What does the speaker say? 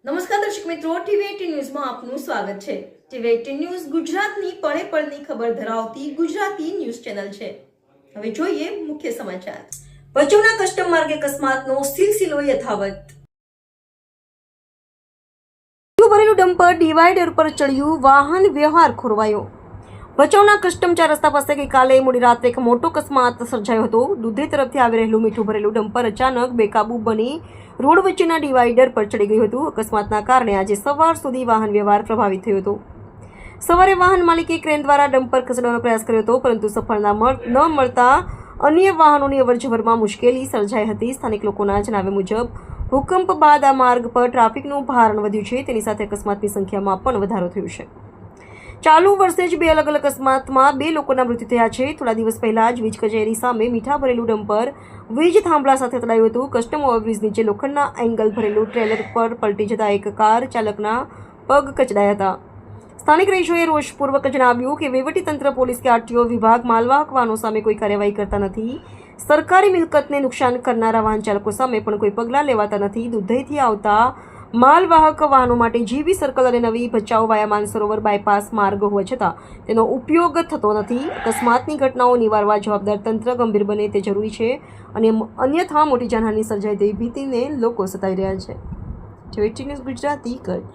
નમસ્કાર દર્શક મિત્રો, ટીવી18 ન્યૂઝમાં આપનું સ્વાગત છે। ટીવી18 ન્યૂઝ ગુજરાતની પળે પળની ખબર ધરાવતી ગુજરાતી ન્યૂઝ ચેનલ છે। હવે જોઈએ મુખ્ય સમાચાર। ભચાઉના કસ્ટમ માર્ગે અકસ્માતનો સિલસિલો યથાવત। ભરેલું ડમ્પર ડિવાઈડર પર ચડ્યું, વાહન વ્યવહાર ખોરવાયો। ભચાઉના કસ્ટમ 4 રસ્તા પાસે ગઈકાલે મોડી રાત્રે એક મોટો અકસ્માત સર્જાયો હતો। દૂધે તરફથી આવી રહેલું મીઠું ભરેલું ડમ્પર અચાનક બેકાબૂ બની રોડ વચ્ચેના ડિવાઈડર પર ચડી ગયું હતું। અકસ્માતના કારણે આજે સવાર સુધી વાહન વ્યવહાર પ્રભાવિત થયો હતો। સવારે વાહન માલિકે ક્રેન દ્વારા ડમ્પર ખસેડવાનો પ્રયાસ કર્યો હતો, પરંતુ સફળતા ન મળતા અન્ય વાહનોની અવરજવરમાં મુશ્કેલી સર્જાઈ હતી। સ્થાનિક લોકોના જણાવ્યા મુજબ ભૂકંપ બાદ આ માર્ગ પર ટ્રાફિકનું ભારણ વધ્યું છે, તેની સાથે અકસ્માતની સંખ્યામાં પણ વધારો થયો છે। ચાલુ વર્ષે જ 2 અલગ અલગ અકસ્માતમાં 2 લોકોના મૃત્યુ થયા છે। થોડા દિવસ પહેલા જ વીજ કચેરી સામે મીઠા ભરેલું ડમ્પર વીજ થાંભલા સાથે અથડાયું હતું। કસ્ટમ ઓવરબ્રિજ નીચે લોખંડના એંગલ ભરેલું ટ્રેલર પર પલટી જતા એક કાર ચાલકના પગ કચડાયા હતા। સ્થાનિક રહીશોએ રોષપૂર્વક જણાવ્યું કે વહીવટીતંત્ર, પોલીસ કે આરટીઓ વિભાગ માલવાહક વાહનો સામે કોઈ કાર્યવાહી કરતા નથી। સરકારી મિલકતને નુકસાન કરનારા વાહન ચાલકો સામે પણ કોઈ પગલાં લેવાતા નથી। દુધઈથી આવતા માલવાહક વાહનો માટે જીબી સર્કલ અને નવી ભચાઉ વાયા માનસરોવર બાયપાસ માર્ગ હોવા છતાં તેનો ઉપયોગ થતો નથી। અકસ્માતની ઘટનાઓ નિવારવા જવાબદાર તંત્ર ગંભીર બને તે જરૂરી છે અને અન્યથા મોટી જાનહાનિ સર્જાય તેવી ભીતિને લોકો સતાવી રહ્યા છે। ટીવી18 ન્યૂઝ ગુજરાતી કચ્છ।